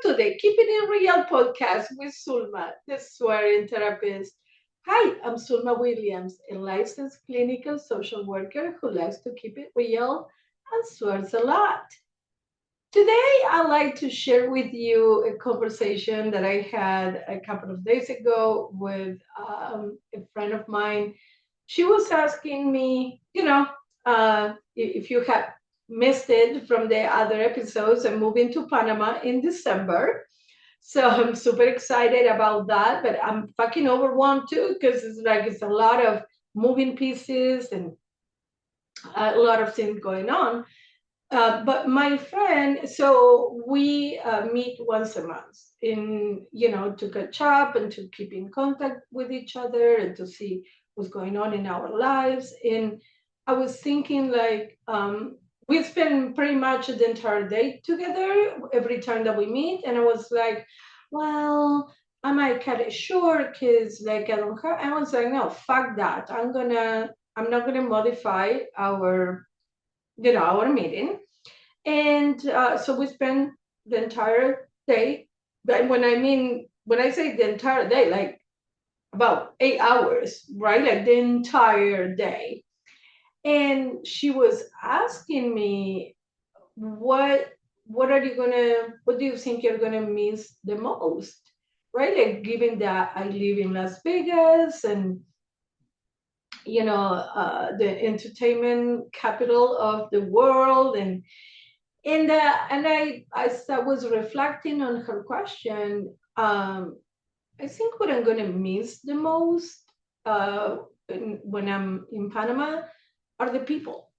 to the Keeping It Real podcast with Sulma, the swearing therapist. Hi, I'm Sulma Williams, a licensed clinical social worker who likes to keep it real and swears a lot. Today, I'd like to share with you a conversation that I had a couple of days ago with a friend of mine. She was asking me, if you have missed it from the other episodes, I'm moving to Panama in December. So I'm super excited about that, but I'm fucking overwhelmed too because it's a lot of moving pieces and a lot of things going on. But my friend, so we meet once a month to catch up and to keep in contact with each other and to see what's going on in our lives. And I was thinking we spend pretty much the entire day together every time that we meet. And I was like, well, I might cut it short because I don't have, I was like, no, fuck that. I'm not gonna modify our meeting. And so we spent the entire day. But when I say the entire day, like about 8 hours, right? Like the entire day. And she was asking me, what, what do you think you're gonna miss the most? Right? Like given that I live in Las Vegas and the entertainment capital of the world and I was reflecting on her question. I think what I'm going to miss the most when I'm in Panama are the people,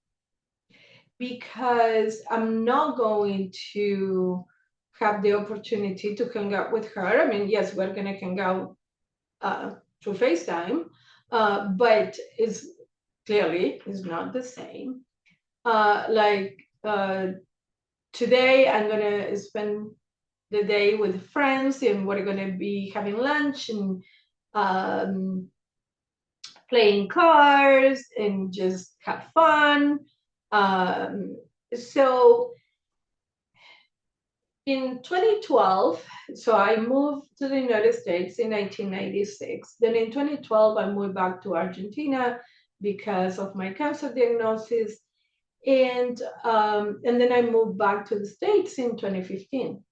because I'm not going to have the opportunity to hang out with her. I mean, yes, we're going to hang out through FaceTime, but it's clearly is not the same. Uh, like uh, Today I'm gonna spend the day with friends and we're gonna be having lunch and um, playing cards and just have fun. So in 2012, so I moved to the United States in 1996. Then in 2012, I moved back to Argentina because of my cancer diagnosis. And then I moved back to the States in 2015.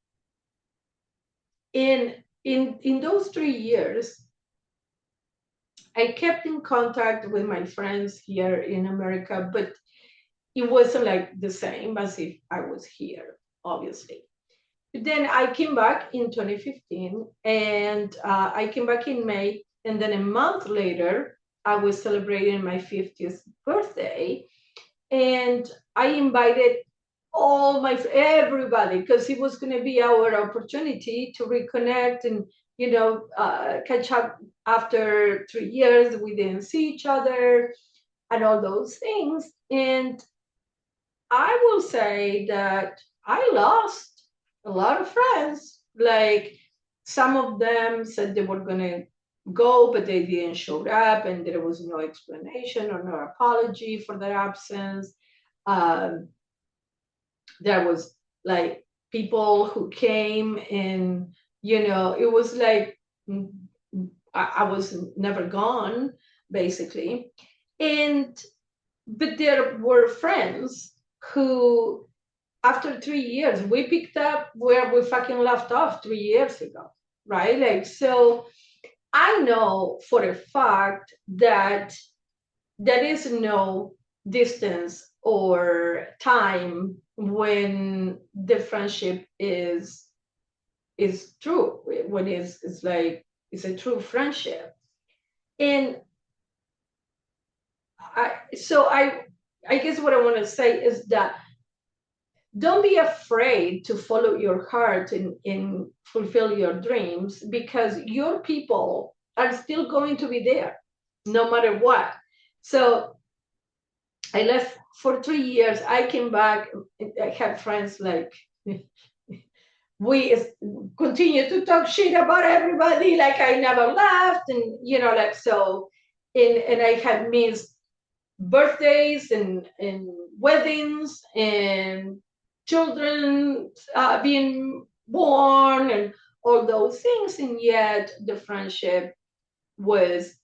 In those 3 years, I kept in contact with my friends here in America, but it wasn't like the same as if I was here, obviously. But then I came back in 2015, and I came back in May, and then a month later, I was celebrating my 50th birthday, and I invited everybody, because it was going to be our opportunity to reconnect and catch up. After 3 years we didn't see each other and all those things. And I will say that I lost a lot of friends. Like, some of them said they were going to go but they didn't show up, and there was no explanation or no apology for their absence. um, there was like people who came and it was like, mm, I was never gone, basically. And but there were friends who, after 3 years, we picked up where we fucking left off 3 years ago, right? Like, so I know for a fact that there is no distance or time when the friendship is true, when it's like it's a true friendship. And I guess what I want to say is that don't be afraid to follow your heart and fulfill your dreams, because your people are still going to be there no matter what. So I left for 3 years. I came back. I had friends like we continue to talk shit about everybody. Like, I never left, and like, so. And I had missed birthdays and weddings and children being born and all those things, and yet the friendship was,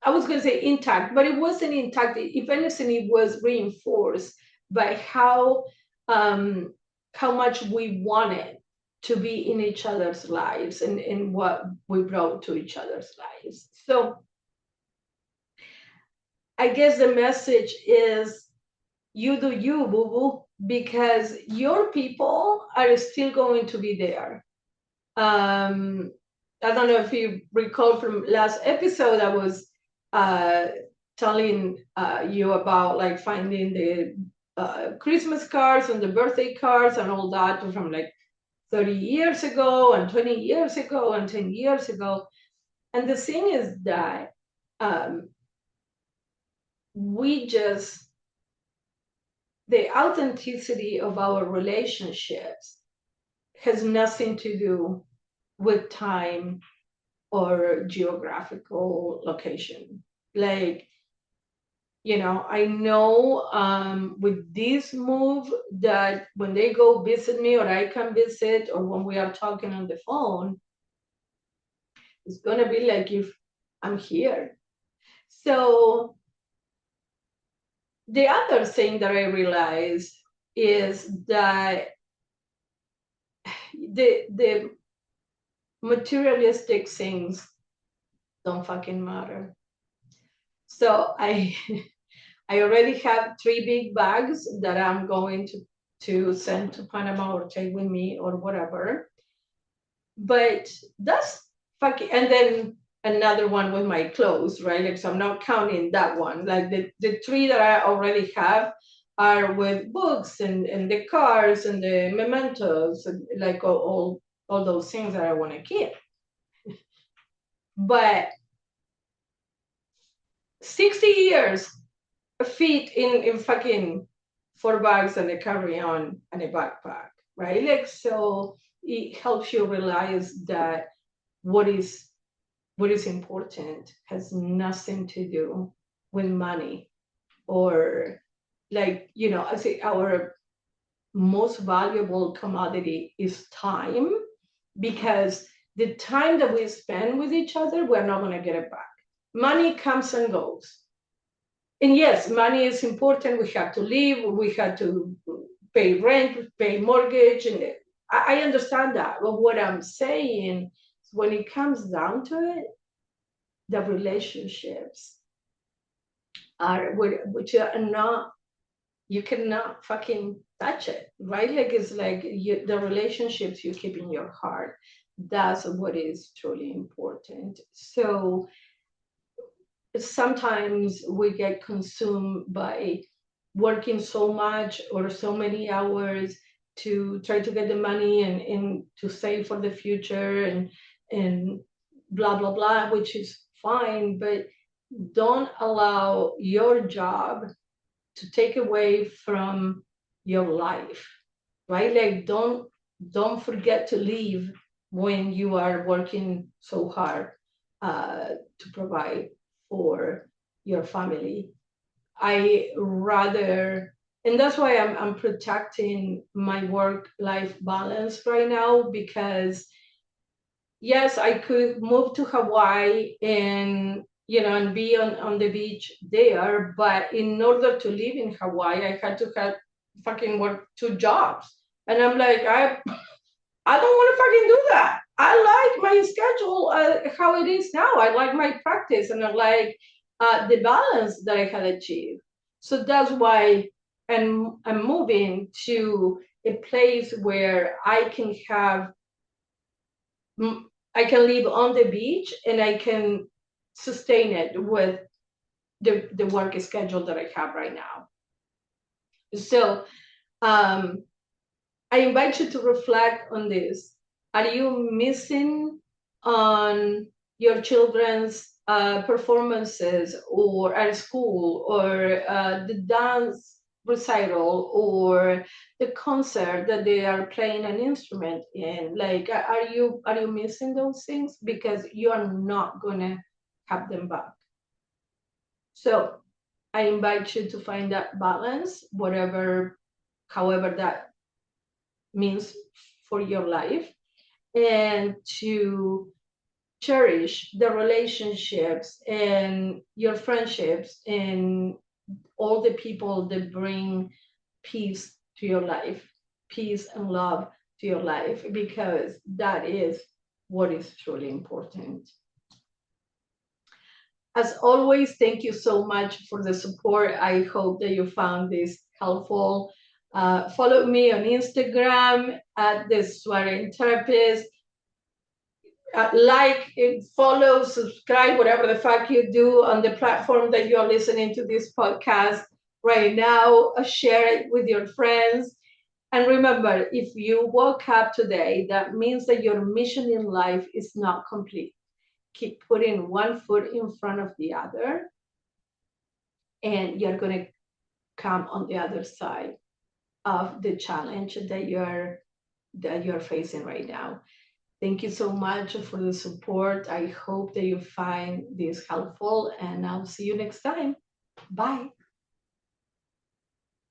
I was going to say intact, but it wasn't intact. If anything, it was reinforced by um, how much we wanted to be in each other's lives and what we brought to each other's lives. So I guess the message is you do you, boo boo, because your people are still going to be there. I don't know if you recall from last episode, I was uh, telling you about like finding the Christmas cards and the birthday cards and all that from like 30 years ago and 20 years ago and 10 years ago. And the thing is that um, we just, the authenticity of our relationships has nothing to do with time or geographical location. Like, I know with this move that when they go visit me or I can visit or when we are talking on the phone, it's going to be like if I'm here. So the other thing that I realized is that the materialistic things don't fucking matter. So I already have 3 big bags that I'm going to send to Panama or take with me or whatever. But that's fucking, and then another one with my clothes, right? Like, so I'm not counting that one. Like the three that I already have are with books and the cars and the mementos, and like all those things that I want to keep. But 60 years fit in fucking 4 bags and a carry-on and a backpack, right? Like, so it helps you realize that what is what is important has nothing to do with money, or like, I say our most valuable commodity is time, because the time that we spend with each other, we're not going to get it back. Money comes and goes. And yes, money is important. We have to live. We have to pay rent, pay mortgage, and I understand that. But what I'm saying is, when it comes down to it, the relationships are which are not. You cannot fucking touch it, right? Like, it's like the relationships you keep in your heart. That's what is truly important. So sometimes we get consumed by working so much or so many hours to try to get the money and to save for the future and blah blah blah, which is fine, but don't allow your job to take away from your life, right? Like, don't forget to leave when you are working so hard to provide for your family. I rather, and that's why I'm protecting my work life balance right now, because yes, I could move to Hawaii and and be on the beach there, but in order to live in Hawaii, I had to have fucking work 2 jobs. And I'm like, I don't want to fucking do that. I like my schedule how it is now. I like my practice and I like the balance that I had achieved. So that's why I'm moving to a place where I can live on the beach and I can sustain it with the work schedule that I have right now. So um, I invite you to reflect on this. Are you missing on your children's performances or at school, or the dance recital, or the concert that they are playing an instrument in? Like, are you missing those things because you are not gonna have them back? So I invite you to find that balance, however that means for your life and to cherish the relationships and your friendships and all the people that bring peace to your life, peace and love to your life, because that is what is truly important. As always, thank you so much for the support. I hope that you found this helpful. Follow me on Instagram at the swearing therapist. Like, follow, subscribe, whatever the fuck you do on the platform that you're listening to this podcast right now. Share it with your friends. And remember, if you woke up today, that means that your mission in life is not complete. Keep putting one foot in front of the other, and you're going to come on the other side of the challenge that you're facing right now. Thank you so much for the support. I hope that you find this helpful, and I'll see you next time. Bye.